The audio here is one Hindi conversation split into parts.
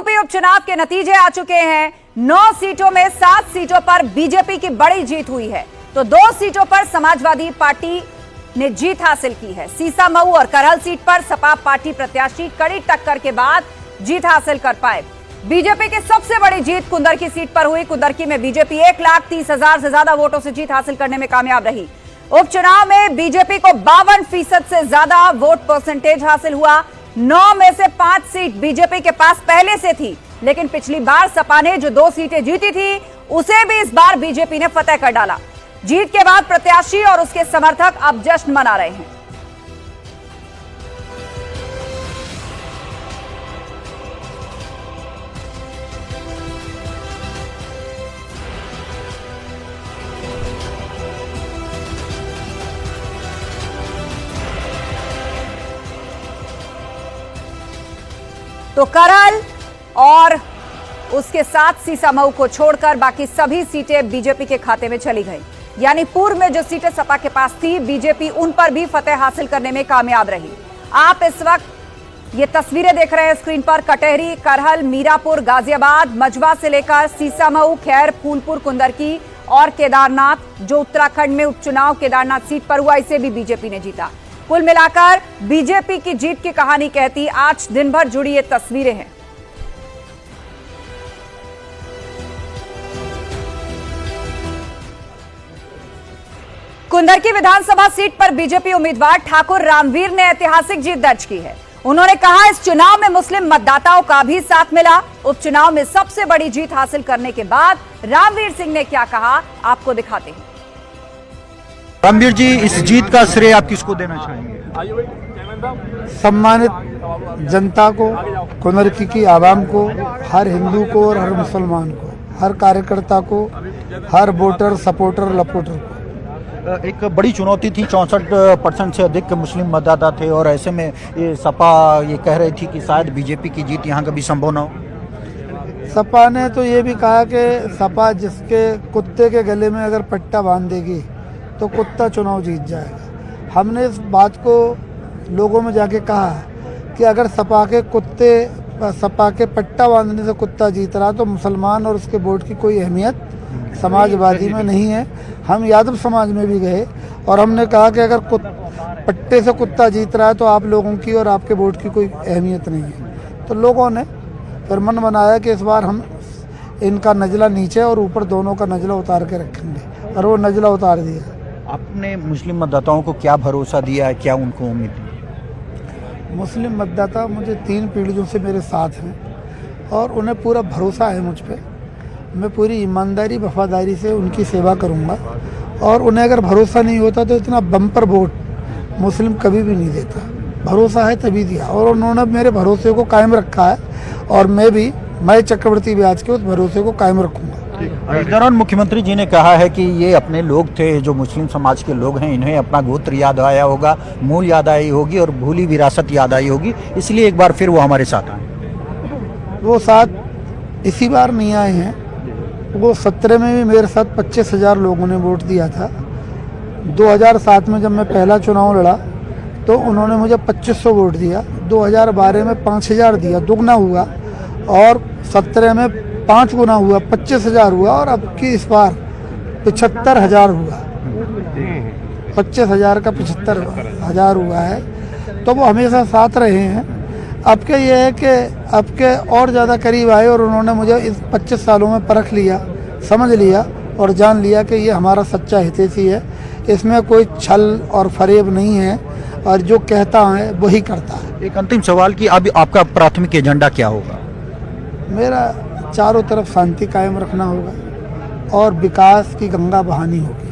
यूपी उपचुनाव के नतीजे आ चुके हैं। 9 सीटों में 7 सीटों पर बीजेपी की बड़ी जीत हुई है, तो 2 सीटों पर समाजवादी पार्टी ने जीत हासिल की है। सीसामऊ और करहल सीट पर सपा पार्टी प्रत्याशी कड़ी टक्कर के बाद जीत हासिल कर पाए। बीजेपी की सबसे बड़ी जीत कुंदरकी सीट पर हुई। कुंदरकी में बीजेपी 1,30,000 से ज्यादा वोटों से जीत हासिल करने में कामयाब रही। उपचुनाव में बीजेपी को 52% से ज्यादा वोट परसेंटेज हासिल हुआ। 9 में से 5 सीट बीजेपी के पास पहले से थी, लेकिन पिछली बार सपा ने जो 2 सीटें जीती थी उसे भी इस बार बीजेपी ने फतेह कर डाला। जीत के बाद प्रत्याशी और उसके समर्थक अब जश्न मना रहे हैं। तो करहल और उसके साथ सीसामऊ को छोड़कर बाकी सभी सीटें बीजेपी के खाते में चली गई। यानी पूर्व में जो सीटें सपा के पास थी, बीजेपी उन पर भी फतेह हासिल करने में कामयाब रही। आप इस वक्त ये तस्वीरें देख रहे हैं स्क्रीन पर। कटेहरी, करहल, मीरापुर, गाजियाबाद, मजवा से लेकर सीसामऊ, खैर, फूलपुर, कुंदरकी और केदारनाथ, जो उत्तराखंड में उपचुनाव केदारनाथ सीट पर हुआ, इसे भी बीजेपी ने जीता। कुल मिलाकर बीजेपी की जीत की कहानी कहती आज दिन भर जुड़ी ये तस्वीरें हैं। कुंदरकी विधानसभा सीट पर बीजेपी उम्मीदवार ठाकुर रामवीर ने ऐतिहासिक जीत दर्ज की है। उन्होंने कहा, इस चुनाव में मुस्लिम मतदाताओं का भी साथ मिला। उपचुनाव में सबसे बड़ी जीत हासिल करने के बाद रामवीर सिंह ने क्या कहा, आपको दिखाते हैं। रामवीर जी, इस जीत का श्रेय आप किसको देना चाहेंगे? सम्मानित जनता को, कुंदरकी की आवाम को, हर हिंदू को और हर मुसलमान को, हर कार्यकर्ता को, हर वोटर, सपोर्टर, लपोटर को। एक बड़ी चुनौती थी, 64% से अधिक मुस्लिम मतदाता थे और ऐसे में ये सपा ये कह रही थी कि शायद बीजेपी की जीत यहाँ कभी संभव न हो। सपा ने तो ये भी कहा कि सपा जिसके कुत्ते के गले में अगर पट्टा बांध देगी तो कुत्ता चुनाव जीत जाएगा। हमने इस बात को लोगों में जाके कहा कि अगर सपा के पट्टा बांधने से कुत्ता जीत रहा तो मुसलमान और उसके वोट की कोई अहमियत समाजवादी में नहीं है। हम यादव समाज में भी गए और हमने कहा कि अगर पट्टे से कुत्ता जीत रहा है तो आप लोगों की और आपके वोट की कोई अहमियत नहीं है। तो लोगों ने फिर मन बनाया कि इस बार हम इनका नजला नीचे और ऊपर दोनों का नजला उतार के रखेंगे, और वो नजला उतार दिया। आपने मुस्लिम मतदाताओं को क्या भरोसा दिया है, क्या उनको उम्मीद दी? मुस्लिम मतदाता मुझे 3 पीढ़ियों से मेरे साथ हैं और उन्हें पूरा भरोसा है मुझ पर। मैं पूरी ईमानदारी, वफादारी से उनकी सेवा करूंगा और उन्हें अगर भरोसा नहीं होता तो इतना बम्पर वोट मुस्लिम कभी भी नहीं देता। भरोसा है तभी दिया और उन्होंने मेरे भरोसे को कायम रखा है और मैं चक्रवर्ती ब्याज के उस भरोसे को कायम रखूंगा। इस दौरान मुख्यमंत्री जी ने कहा है कि ये अपने लोग थे, जो मुस्लिम समाज के लोग हैं, इन्हें अपना गोत्र याद आया होगा, मूल याद आई होगी और भूली विरासत याद आई होगी, इसलिए एक बार फिर वो हमारे साथ आए। वो साथ इसी बार नहीं आए हैं, वो 17 में भी मेरे साथ 25,000 लोगों ने वोट दिया था। 2007 में जब मैं पहला चुनाव लड़ा तो उन्होंने मुझे 2500 वोट दिया। 2012 में 5000 दिया, दुगना हुआ, और 17 में 5 गुना हुआ, 25,000 हुआ, और अब की इस बार 75,000 हुआ। 25,000 का 75,000 हुआ है। तो वो हमेशा साथ रहे हैं। अब के ये है कि अब के और ज़्यादा करीब आए और उन्होंने मुझे इस 25 सालों में परख लिया, समझ लिया और जान लिया कि ये हमारा सच्चा हितैषी है। इसमें कोई छल और फरेब नहीं है और जो कहता है वही करता है। एक अंतिम सवाल कि अब आपका प्राथमिक एजेंडा क्या होगा? मेरा चारों तरफ शांति कायम रखना होगा और विकास की गंगा बहानी होगी।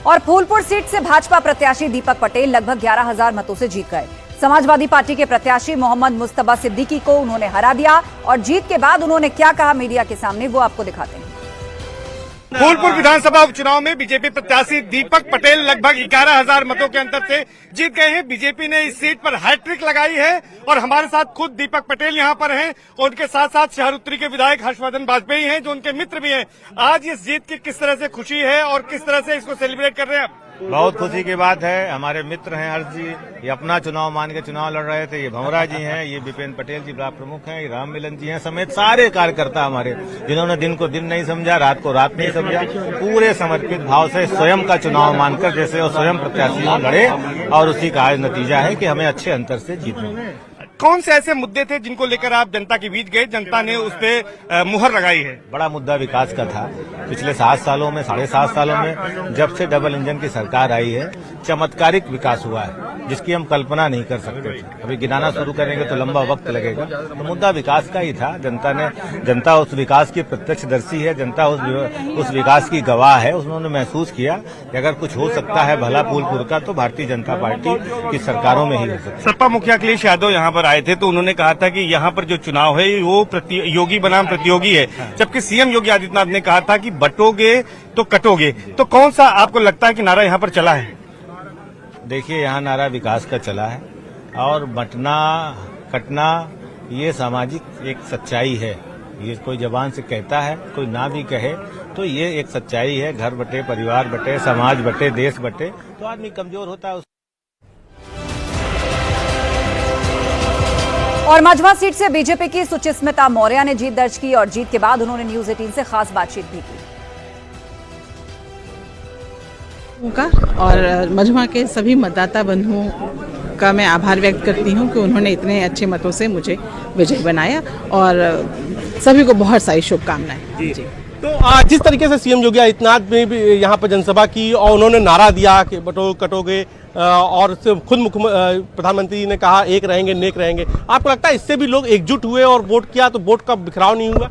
और फूलपुर सीट से भाजपा प्रत्याशी दीपक पटेल लगभग 11,000 मतों से जीत गए। समाजवादी पार्टी के प्रत्याशी मोहम्मद मुस्तबा सिद्दीकी को उन्होंने हरा दिया और जीत के बाद उन्होंने क्या कहा मीडिया के सामने, वो आपको दिखाते हैं। फूलपुर विधानसभा उपचुनाव में बीजेपी प्रत्याशी दीपक पटेल लगभग 11,000 मतों के अंतर से जीत गए हैं। बीजेपी ने इस सीट पर हैट्रिक लगाई है और हमारे साथ खुद दीपक पटेल यहां पर हैं और उनके साथ साथ शहर उत्तरी के विधायक हर्षवर्धन वाजपेयी हैं, जो उनके मित्र भी हैं। आज इस जीत की किस तरह से खुशी है और किस तरह से इसको सेलिब्रेट कर रहे हैं? बहुत खुशी की बात है। हमारे मित्र हैं हर्ष जी, ये अपना चुनाव मान के चुनाव लड़ रहे थे। ये भंवरा जी हैं, ये विपेंद्र पटेल जी ब्लॉक प्रमुख हैं, ये राम मिलन जी हैं, समेत सारे कार्यकर्ता हमारे, जिन्होंने दिन को दिन नहीं समझा, रात को रात नहीं समझा, पूरे समर्पित भाव से स्वयं का चुनाव मानकर जैसे वो स्वयं प्रत्याशी लड़े, और उसी का आज नतीजा है कि हमें अच्छे अंतर से जीत मिली। कौन से ऐसे मुद्दे थे जिनको लेकर आप जनता के बीच गए, जनता ने उस पे मुहर लगाई है? बड़ा मुद्दा विकास का था। पिछले 7 सालों में, 7.5 सालों में जब से डबल इंजन की सरकार आई है, चमत्कारिक विकास हुआ है, जिसकी हम कल्पना नहीं कर सकते थे। अभी गिनाना शुरू करेंगे तो लंबा वक्त लगेगा। तो मुद्दा विकास का ही था। जनता उस विकास की प्रत्यक्षदर्शी है, जनता उस विकास की गवाह है। उन्होंने महसूस किया कि अगर कुछ हो सकता है भला फूलपुर का, तो भारतीय जनता पार्टी की सरकारों में ही हो सकता है। सपा मुखिया अखिलेश यादव यहाँ पर आए थे तो उन्होंने कहा था कि यहाँ पर जो चुनाव है वो योगी बनाम प्रतियोगी है, जबकि सीएम योगी आदित्यनाथ ने कहा था कि बटोगे तो कटोगे। तो कौन सा आपको लगता है कि नारा यहाँ पर चला है? देखिए, यहाँ नारा विकास का चला है, और बंटना कटना ये सामाजिक एक सच्चाई है। ये कोई जबान से कहता है, कोई ना भी कहे, तो ये एक सच्चाई है। घर बटे, परिवार बटे, समाज बटे, देश बटे, तो आदमी कमजोर होता है। और मझवा सीट से बीजेपी की सुचिस्मिता मौर्य ने जीत दर्ज की, और जीत के बाद उन्होंने न्यूज 18 से खास बातचीत भी की। और मझवा के सभी मतदाता बंधुओं का मैं आभार व्यक्त करती हूं कि उन्होंने इतने अच्छे मतों से मुझे विजयी बनाया, और सभी को बहुत सारी शुभकामनाएं। जी। तो जिस तरीके से सीएम योगी आदित्यनाथ ने भी यहाँ पर जनसभा की और उन्होंने नारा दिया कि बटो कटोगे, और खुद प्रधानमंत्री ने कहा एक रहेंगे नेक रहेंगे, आपको लगता है इससे भी लोग एकजुट हुए और वोट किया तो वोट का बिखराव नहीं हुआ?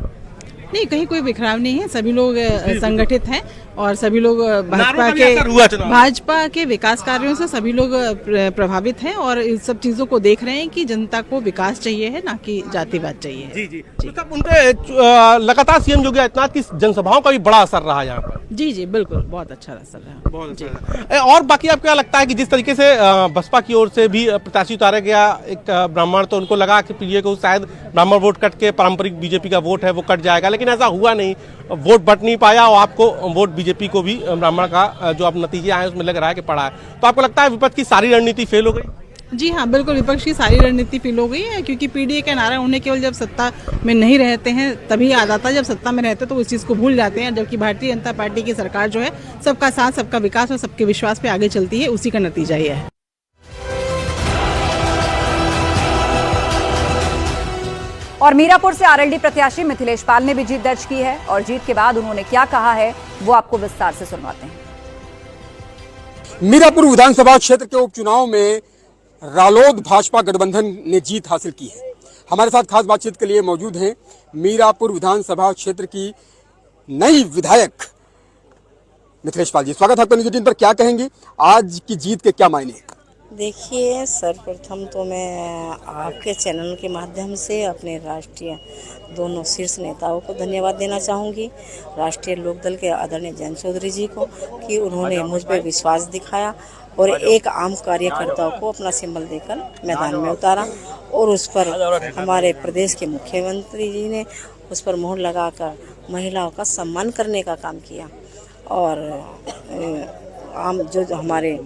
नहीं, कहीं कोई बिखराव नहीं है। सभी लोग संगठित हैं, और सभी लोग भाजपा के विकास कार्यों से सभी लोग प्रभावित हैं, और इन सब चीजों को देख रहे हैं कि जनता को विकास चाहिए है, ना कि जातिवाद चाहिए है। जी जी, जी। मतलब उनके लगातार सीएम योगी आदित्यनाथ की जनसभाओं का भी बड़ा असर रहा यहाँ पर। जी जी, बिल्कुल, बहुत अच्छा असर रहा। बहुत अच्छा। और बाकी आपको क्या लगता है कि जिस तरीके से बसपा की ओर से भी प्रत्याशी उतारा गया एक ब्राह्मण, तो उनको लगा कि ये को शायद ब्राह्मण वोट कट के पारंपरिक बीजेपी का वोट है वो कट जाएगा, लेकिन ऐसा हुआ नहीं, वोट बट नहीं पाया, और आपको वोट बीजेपी को भी ब्राह्मण का जो अब नतीजे आए उसमें लग रहा है कि पड़ा है। तो आपको लगता है विपक्ष की सारी रणनीति फेल हो गई? जी हाँ, बिल्कुल, विपक्ष की सारी रणनीति फेल हो गई है, क्योंकि पीडीए का नारा उन्हें केवल जब सत्ता में नहीं रहते हैं तभी याद आता है, जब सत्ता में रहते तो उस चीज़ को भूल जाते हैं। जबकि भारतीय जनता पार्टी की सरकार जो है सबका साथ, सबका विकास और सबके विश्वास पे आगे चलती है, उसी का नतीजा ये है। और मीरापुर से आरएलडी प्रत्याशी मिथिलेश पाल ने भी जीत दर्ज की है, और जीत के बाद उन्होंने क्या कहा है वो आपको विस्तार से सुनवाते हैं। मीरापुर विधानसभा क्षेत्र के उपचुनाव में रालोद भाजपा गठबंधन ने जीत हासिल की है। हमारे साथ खास बातचीत के लिए मौजूद हैं मीरापुर विधानसभा क्षेत्र की नई विधायक मिथिलेश पाल जी। स्वागत है आपका न्यूज़ 18 पर। क्या कहेंगे, आज की जीत के क्या मायने? देखिए, सर्वप्रथम तो मैं आपके चैनल के माध्यम से अपने राष्ट्रीय दोनों शीर्ष नेताओं को धन्यवाद देना चाहूँगी। राष्ट्रीय लोकदल के आदरणीय जयंत चौधरी जी को कि उन्होंने मुझ पर विश्वास दिखाया और एक आम कार्यकर्ता को अपना सिंबल देकर मैदान में उतारा, और उस पर हमारे प्रदेश के मुख्यमंत्री जी ने उस पर मोहर लगाकर महिलाओं का सम्मान करने का काम किया। और आम जो हमारे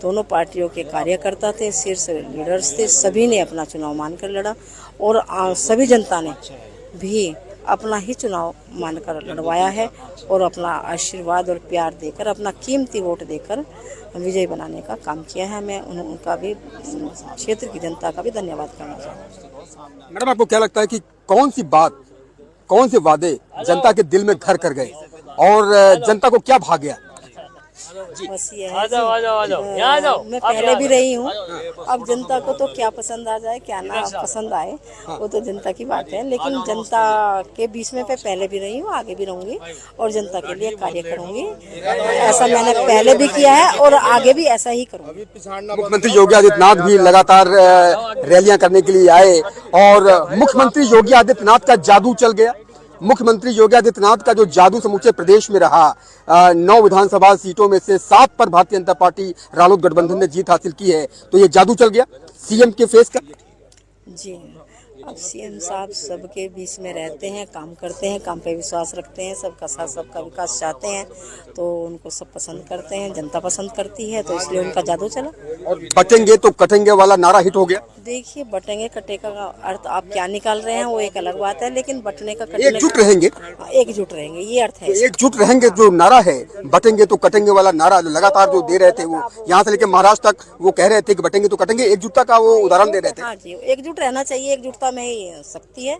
दोनों पार्टियों के कार्यकर्ता थे, शीर्ष लीडर्स थे, सभी ने अपना चुनाव मानकर लड़ा, और सभी जनता ने भी अपना ही चुनाव मानकर लड़वाया है, और अपना आशीर्वाद और प्यार देकर, अपना कीमती वोट देकर विजय बनाने का काम किया है। मैं उनका भी, क्षेत्र की जनता का भी धन्यवाद करना चाहूँगी। मैडम, आपको क्या लगता है कि कौन सी बात, कौन से वादे जनता के दिल में घर कर गए और जनता को क्या भा गया? बस ये है, मैं पहले भी रही हूँ, अब जनता को तो क्या पसंद आ जाए क्या ना पसंद आए वो तो जनता की बात है, लेकिन जनता के बीच में पहले भी रही हूँ, आगे भी रहूंगी, और जनता के लिए कार्य करूंगी। ऐसा मैंने पहले भी किया है और आगे भी ऐसा ही करूंगी। मुख्यमंत्री योगी आदित्यनाथ भी लगातार रैलियां करने के लिए आए, और मुख्यमंत्री योगी आदित्यनाथ का जादू चल गया। मुख्यमंत्री योगी आदित्यनाथ का जो जादू समूचे प्रदेश में रहा, 9 विधानसभा सीटों में से 7 पर भारतीय जनता पार्टी रालोद गठबंधन ने जीत हासिल की है, तो ये जादू चल गया सीएम के फेस का। जी, अब सीएम साहब सबके बीच में रहते हैं, काम करते हैं, काम पे विश्वास रखते हैं, सबका साथ सबका विकास चाहते हैं, तो उनको सब पसंद करते हैं, जनता पसंद करती है, तो इसलिए उनका जादू चला। और बटेंगे तो कटेंगे वाला नारा हिट हो गया। देखिए, बटेंगे कटेगा का अर्थ आप क्या निकाल रहे हैं वो एक अलग बात है, लेकिन बटने का कटने एकजुट रहेंगे, एकजुट रहेंगे, ये अर्थ है। एकजुट रहेंगे जो नारा है, बटेंगे तो कटेंगे वाला नारा लगातार जो दे रहे थे, वो यहाँ से लेकर महाराष्ट्र तक वो कह रहे थे कि बटेंगे तो कटेंगे, एकजुटता का वो उदाहरण दे रहे थे। हाँ जी, एकजुट रहना चाहिए, एकजुटता में ही शक्ति है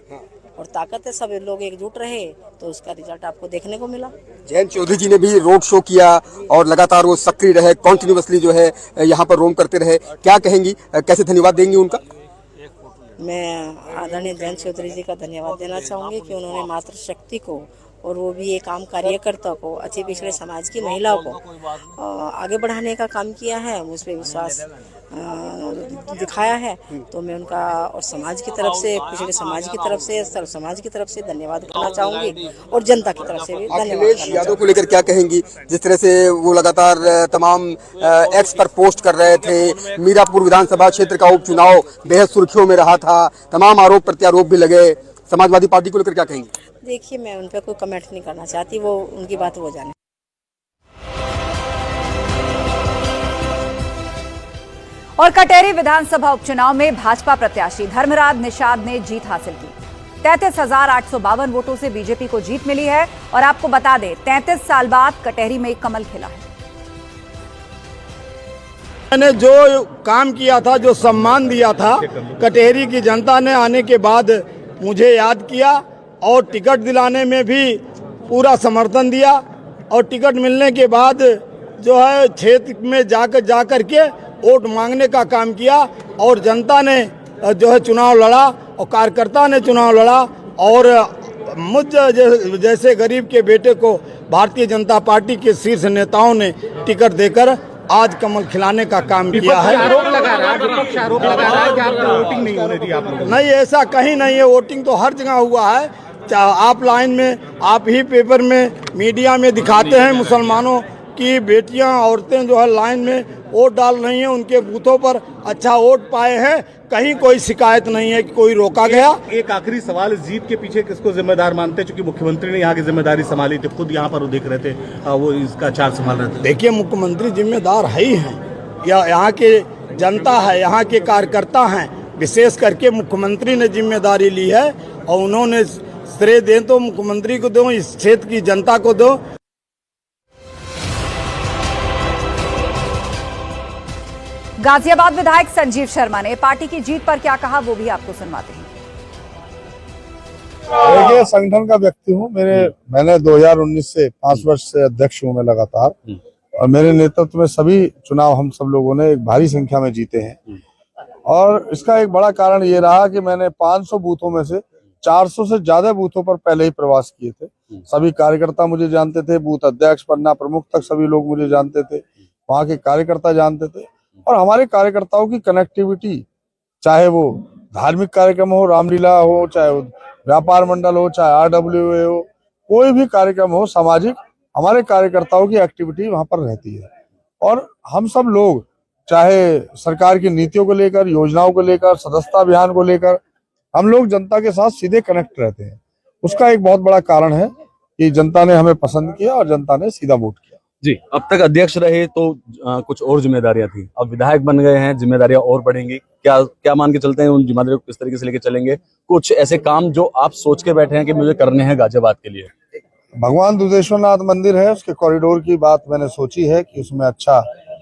और ताकत है। सब लोग एकजुट रहे तो उसका रिजल्ट आपको देखने को मिला। जयंत चौधरी जी ने भी रोड शो किया और लगातार वो सक्रिय रहे, कॉन्टिन्यूसली जो है यहाँ पर रोम करते रहे। क्या कहेंगी, कैसे धन्यवाद देंगी उनका? मैं आदरणीय जयंत चौधरी जी का धन्यवाद देना चाहूँगी कि उन्होंने मातृशक्ति को और वो भी एक आम कार्यकर्ता को, अच्छे पिछड़े समाज की महिलाओं को आगे बढ़ाने का काम किया है, मुझ पर विश्वास दिखाया है। तो मैं उनका और समाज की तरफ से, पिछड़े समाज की तरफ से, सर्व समाज की तरफ से धन्यवाद करना चाहूँगी और जनता की तरफ से भी धन्यवाद। अखिलेश यादव को लेकर क्या कहेंगी, जिस तरह से वो लगातार तमाम एक्स पर पोस्ट कर रहे थे, मीरापुर विधानसभा क्षेत्र का उपचुनाव बेहद सुर्खियों में रहा था, तमाम आरोप प्रत्यारोप भी लगे, समाजवादी पार्टी को लेकर क्या कहेंगी? देखिए, मैं उन पर कोई कमेंट नहीं करना चाहती, वो उनकी बात वो जाने। और कटेरी विधानसभा उपचुनाव में भाजपा प्रत्याशी धर्मराज निषाद ने जीत हासिल की। 33,852 वोटों से बीजेपी को जीत मिली है। और आपको बता दें, 33 साल बाद कटेरी में कमल खिला है। मैंने जो काम किया था, जो सम्मान दिया था, कटेरी की जनता ने आने के बाद मुझे याद किया और टिकट दिलाने में भी पूरा समर्थन दिया। और टिकट मिलने के बाद जो है क्षेत्र में जाकर के वोट मांगने का काम किया और जनता ने जो है चुनाव लड़ा और कार्यकर्ता ने चुनाव लड़ा और मुझ जैसे गरीब के बेटे को भारतीय जनता पार्टी के शीर्ष नेताओं ने टिकट देकर आज कमल खिलाने का काम किया है। आरोप लगा रहा है, विपक्ष आरोप लगा रहा है कि आपको वोटिंग नहीं होने दी आप लोगों ने। नहीं, ऐसा कहीं नहीं है, वोटिंग तो हर जगह हुआ है। आप लाइन में, आप ही पेपर में, मीडिया में दिखाते हैं मुसलमानों की बेटियां, औरतें जो है लाइन में वोट डाल रही हैं, उनके बूथों पर अच्छा वोट पाए हैं, कहीं कोई शिकायत नहीं है कि कोई रोका गया। एक आखिरी सवाल, जीत के पीछे किसको जिम्मेदार मानते हैं? क्योंकि मुख्यमंत्री ने यहाँ की जिम्मेदारी संभाली थी, खुद यहाँ पर वो देख रहे थे, वो इसका चार्ज संभाल रहे थे। देखिए, मुख्यमंत्री जिम्मेदार है ही हैं, या यहाँ के जनता है, यहाँ के कार्यकर्ता हैं, विशेष करके मुख्यमंत्री ने जिम्मेदारी ली है और उन्होंने श्रेय दें तो मुख्यमंत्री को दो, इस क्षेत्र की जनता को दो। गाजियाबाद विधायक संजीव शर्मा ने पार्टी की जीत पर क्या कहा, वो भी आपको सुनवाते हैं। देखिए, संगठन का व्यक्ति हूँ। मैंने 2019 से 5 वर्ष से अध्यक्ष हूँ मैं लगातार, और मेरे नेतृत्व में सभी चुनाव हम सब लोगों ने एक भारी संख्या में जीते हैं। और इसका एक बड़ा कारण ये रहा कि मैंने 500 बूथों में से 400 से ज्यादा बूथों पर पहले ही प्रवास किए थे। सभी कार्यकर्ता मुझे जानते थे, बूथ अध्यक्ष पन्ना प्रमुख तक सभी लोग मुझे जानते थे, वहाँ के कार्यकर्ता जानते थे। और हमारे कार्यकर्ताओं की कनेक्टिविटी, चाहे वो धार्मिक कार्यक्रम हो, रामलीला हो, चाहे वो व्यापार मंडल हो, चाहे RWA हो, कोई भी कार्यक्रम हो सामाजिक, हमारे कार्यकर्ताओं की एक्टिविटी वहां पर रहती है। और हम सब लोग, चाहे सरकार की नीतियों को लेकर, योजनाओं को लेकर, सदस्यता अभियान को लेकर, हम लोग जनता के साथ सीधे कनेक्ट रहते हैं। उसका एक बहुत बड़ा कारण है कि जनता ने हमें पसंद किया और जनता ने सीधा वोट किया। जी, अब तक अध्यक्ष रहे तो कुछ और जिम्मेदारियां थी, अब विधायक बन गए हैं, जिम्मेदारियां और बढ़ेंगी। क्या मान के चलते हैं, उन जिम्मेदारियों को किस तरीके से लेके चलेंगे? कुछ ऐसे काम जो आप सोच के बैठे हैं कि मुझे करने हैं गाजियाबाद के लिए? भगवान दुधेश्वरनाथ मंदिर है, उसके कॉरिडोर की बात मैंने सोची है कि उसमें अच्छा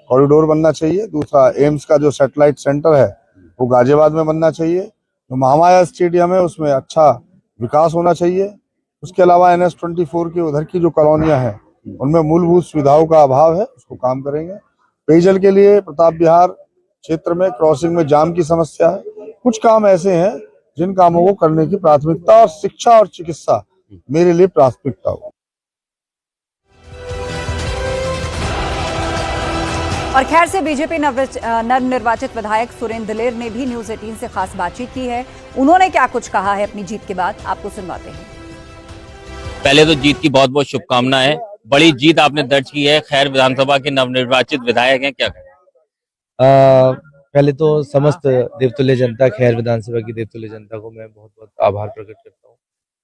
कॉरिडोर बनना चाहिए। दूसरा, एम्स का जो सैटेलाइट सेंटर है वो गाजियाबाद में बनना चाहिए। जो महामाया स्टेडियम है उसमें अच्छा विकास होना चाहिए। उसके अलावा NS-24 के उधर की जो कॉलोनियां हैं उनमें मूलभूत सुविधाओं का अभाव है, उसको काम करेंगे। पेयजल के लिए प्रताप विहार क्षेत्र में क्रॉसिंग में जाम की समस्या है। कुछ काम ऐसे हैं जिन कामों को करने की प्राथमिकता, और शिक्षा और चिकित्सा मेरे लिए प्राथमिकता हो। और खैर से बीजेपी नवनिर्वाचित विधायक सुरेंद्र दिलेर ने भी न्यूज 18 से खास बातचीत की है। उन्होंने क्या कुछ कहा है अपनी जीत के बाद, आपको सुनवाते हैं। पहले तो जीत की बहुत बहुत शुभकामनाएं, बड़ी जीत आपने दर्ज की है। खैर विधानसभा के नवनिर्वाचित विधायक हैं, क्या कहें? पहले तो समस्त देवतुल्य जनता, खैर विधानसभा की देवतुल्य जनता को मैं बहुत बहुत आभार प्रकट करता हूँ,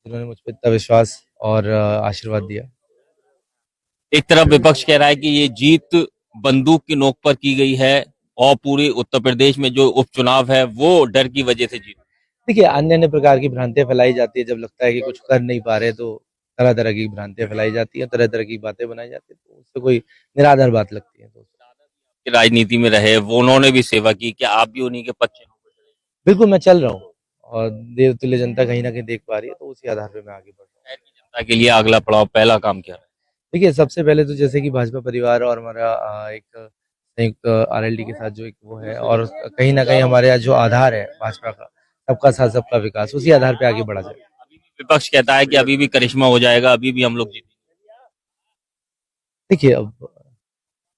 जिन्होंने मुझ पर इतना विश्वास और आशीर्वाद दिया। एक तरफ विपक्ष कह रहा है कि ये जीत बंदूक की नोक पर की गई है और पूरे उत्तर प्रदेश में जो उपचुनाव है वो डर की वजह से जीत। देखिए, अन्य अन्य प्रकार की भ्रांतियां फैलाई जाती है। जब लगता है कि कुछ कर नहीं पा रहे तो तरह तरह की भ्रांतियां फैलाई जाती है, तरह तरह की बातें बनाई जाती है, तो उससे कोई निराधार बात लगती है। तो राजनीति में रहे, वो उन्होंने भी सेवा की, क्या आप भी उन्हीं के पक्ष? बिल्कुल मैं चल रहा हूँ और देवतुल्य जनता कहीं ना कहीं देख पा रही है, तो उसी आधार पर मैं आगे बढ़ रहा हूँ। जनता के लिए अगला पड़ाव, पहला काम क्या है? देखिए, सबसे पहले तो जैसे कि भाजपा परिवार और हमारा एक संयुक्त आरएलडी के साथ जो एक वो है, और कहीं ना कहीं हमारे यहाँ जो आधार है भाजपा का, सबका साथ सबका विकास, उसी आधार पे आगे बढ़ा जाए। विपक्ष कहता है कि अभी भी करिश्मा हो जाएगा, अभी भी हम लोग जीतेंगे। देखिए, अब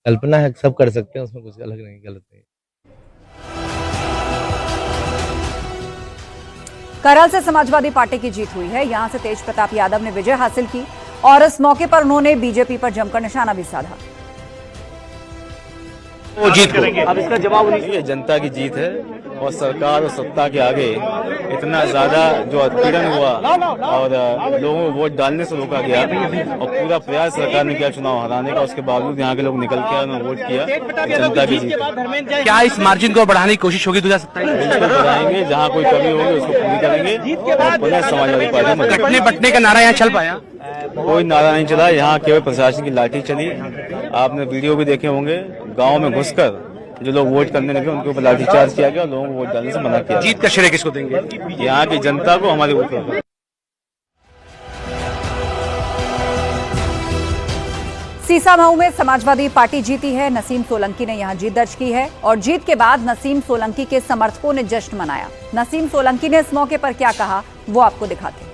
कल्पना है, सब कर सकते हैं, उसमें कुछ अलग नहीं, गलत नहीं। करल से समाजवादी पार्टी की जीत हुई है। यहां से तेज प्रताप यादव ने विजय हासिल की और इस मौके पर उन्होंने बीजेपी पर जमकर निशाना भी साधा। वो जीत को अब इसका जवाब नहीं, ये जनता की जीत है और सरकार और सत्ता के आगे इतना ज्यादा जो उत्पीड़न हुआ और लोगों को वोट डालने से रोका गया और पूरा प्रयास सरकार ने किया चुनाव हराने का, उसके बावजूद यहाँ के लोग निकल के उन्होंने वोट किया। जनता की जीत। क्या इस मार्जिन को बढ़ाने की कोशिश होगी 2027 में? बिल्कुल बढ़ाएंगे, जहाँ कोई कमी होगी उसको पूरी करेंगे और पुनः समाजवादी पार्टी कटने बटने का नारा यहाँ चल पाया? कोई नारा नहीं चला, यहाँ केवल प्रशासन की लाठी चली। आपने वीडियो भी देखे होंगे, गाँव में घुसकर जो लोग वोट करने लगे उनके ऊपर लाठीचार्ज किया गया, लोगों को वोट डालने से मना किया। जीत का श्रेय किसको देंगे? यहाँ की जनता को, हमारे वोट। सीसामऊ में समाजवादी पार्टी जीती है। नसीम सोलंकी ने यहां जीत दर्ज की है और जीत के बाद नसीम सोलंकी के समर्थकों ने जश्न मनाया। नसीम सोलंकी ने इस मौके पर क्या कहा, वो आपको दिखाते हैं।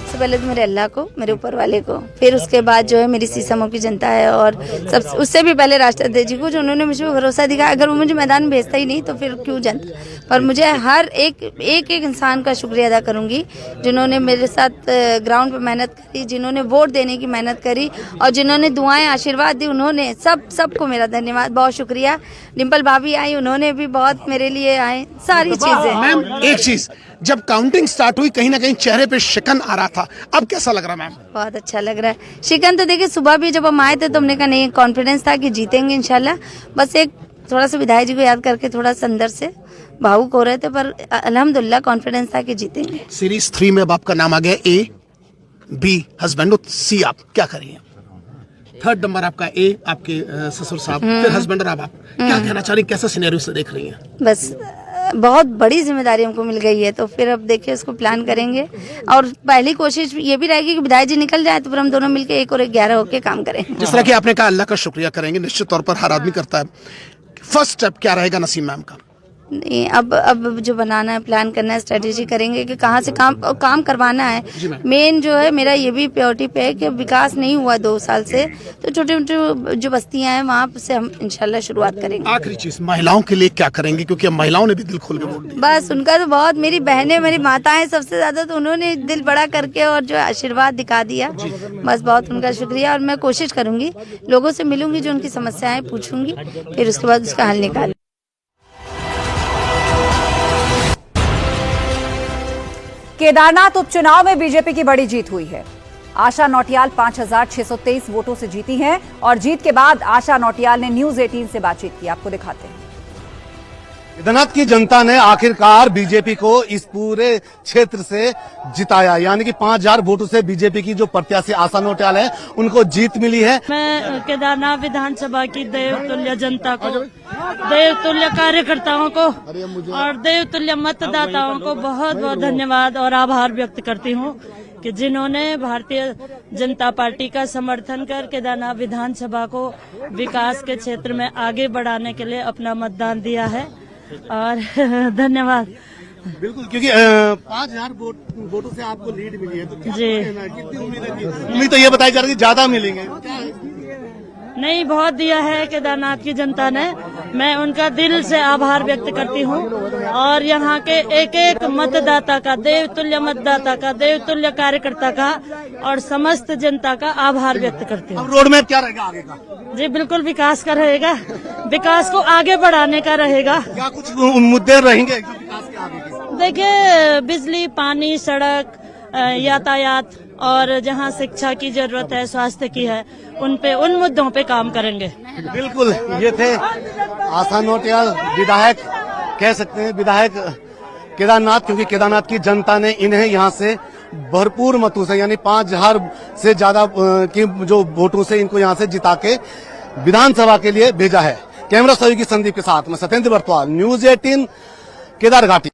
सबसे पहले तो मेरे अल्लाह को, मेरे ऊपर वाले को, फिर उसके बाद जो है मेरी सीसामऊ की जनता है और सब, उससे भी पहले राष्ट्राध्यक्ष जी को, जो उन्होंने मुझे भरोसा दिखाया। अगर वो मुझे मैदान में भेजता ही नहीं तो फिर क्यों जनता, पर मुझे हर एक इंसान का शुक्रिया अदा करूंगी जिन्होंने मेरे साथ ग्राउंड पे मेहनत करी, जिन्होंने वोट देने की मेहनत करी और जिन्होंने दुआएं आशीर्वाद दी, उन्होंने सबको मेरा धन्यवाद, बहुत शुक्रिया। डिम्पल भाभी आई, उन्होंने भी बहुत मेरे लिए आए, सारी चीजें। मैम, एक चीज, जब काउंटिंग स्टार्ट हुई कहीं ना कहीं चेहरे पे शिकन आ रहा था, अब कैसा लग रहा मैम? बहुत अच्छा लग रहा है। शिकन तो देखिए, सुबह भी जब हम आए थे तो हमने कहा नहीं, कॉन्फिडेंस था कि जीतेंगे इंशाल्लाह। बस एक थोड़ा सा विधायक जी को याद करके थोड़ा सा अंदर से भावुक हो रहे थे, पर अल्हम्दुलिल्लाह कॉन्फिडेंस था कि जीतेंगे। सीरीज 3 में अब आपका नाम आ गया, A, B हस्बैंड, C आप क्या करेंगे? 3rd नंबर आपका A, आपके ससुर साहब, फिर हस्बैंड और आप क्या कहना चाह रही, कैसा सिनेरियो से देख रही हैं? बस बहुत बड़ी जिम्मेदारी हमको मिल गई है, तो फिर अब देखिए उसको प्लान करेंगे और पहली कोशिश ये भी रहेगी कि विधायक जी निकल जाए तो फिर हम दोनों मिलकर 1 और 1 11 होकर काम करें। जिस तरह की आपने कहा, अल्लाह का शुक्रिया करेंगे, निश्चित तौर पर हर आदमी करता है। फर्स्ट स्टेप क्या रहेगा नसीम मैम का? नहीं, अब जो बनाना है, प्लान करना है, स्ट्रेटेजी करेंगे कि कहाँ से काम करवाना है। मेन जो है मेरा ये भी प्रायोरिटी पे है कि विकास नहीं हुआ 2 साल से, तो छोटे छोटे जो बस्तियां हैं वहाँ से हम इंशाल्लाह शुरुआत करेंगे। आखिरी चीज, महिलाओं के लिए क्या करेंगे, क्योंकि अब महिलाओं ने भी दिल खोल के वोट दिया। बस उनका तो बहुत, मेरी बहनें, मेरी माताएं सबसे ज्यादा, तो उन्होंने दिल बड़ा करके और जो आशीर्वाद दिखा दिया, बस बहुत उनका शुक्रिया। और मैं कोशिश करूंगी, लोगों से मिलूंगी, जो उनकी समस्याएं पूछूंगी, फिर उसके बाद उसका हल निकाल। केदारनाथ उपचुनाव में बीजेपी की बड़ी जीत हुई है। आशा नौटियाल 5,623 वोटों से जीती हैं और जीत के बाद आशा नौटियाल ने न्यूज 18 से बातचीत की, आपको दिखाते हैं। केदारनाथ की जनता ने आखिरकार बीजेपी को इस पूरे क्षेत्र से जिताया, यानी कि 5,000 वोटों से बीजेपी की जो प्रत्याशी आशा नौटियाल है उनको जीत मिली है। मैं केदारनाथ विधानसभा की देवतुल्य जनता को, देवतुल्य कार्यकर्ताओं को और देवतुल्य मतदाताओं को बहुत बहुत धन्यवाद और आभार व्यक्त करती हूँ कि जिन्होंने भारतीय जनता पार्टी का समर्थन कर केदारनाथ विधानसभा को विकास के क्षेत्र में आगे बढ़ाने के लिए अपना मतदान दिया है, और धन्यवाद। बिल्कुल, क्योंकि 5,000 वोटों से आपको लीड मिली है, तो क्या कितनी उम्मीद है? उम्मीद तो ये बताई जा रही है ज्यादा मिलेंगे। नहीं, बहुत दिया है केदारनाथ की जनता ने, मैं उनका दिल से आभार व्यक्त करती हूँ और यहाँ के एक एक मतदाता का, देवतुल्य मतदाता का, देवतुल्य कार्यकर्ता का और समस्त जनता का आभार व्यक्त करती हूँ। रोड मैप क्या रहेगा आगे का? जी बिल्कुल विकास का रहेगा, विकास को आगे बढ़ाने का रहेगा। क्या कुछ मुद्दे रहेंगे जो विकास के आगे के? देखिए बिजली, पानी, सड़क, यातायात और जहाँ शिक्षा की जरूरत है, स्वास्थ्य की है, उन मुद्दों पे काम करेंगे। बिल्कुल, ये थे आशा नोटियाल, विधायक कह सकते हैं, विधायक केदारनाथ, क्योंकि केदारनाथ की जनता ने इन्हें यहाँ से भरपूर मतों से, यानी 5000 से ज्यादा की जो वोटों से इनको यहाँ से जिता के विधानसभा के लिए भेजा है। कैमरा सहयोगी संदीप के साथ मैं सत्येंद्र बर्तवाल, न्यूज 18 केदारघाटी।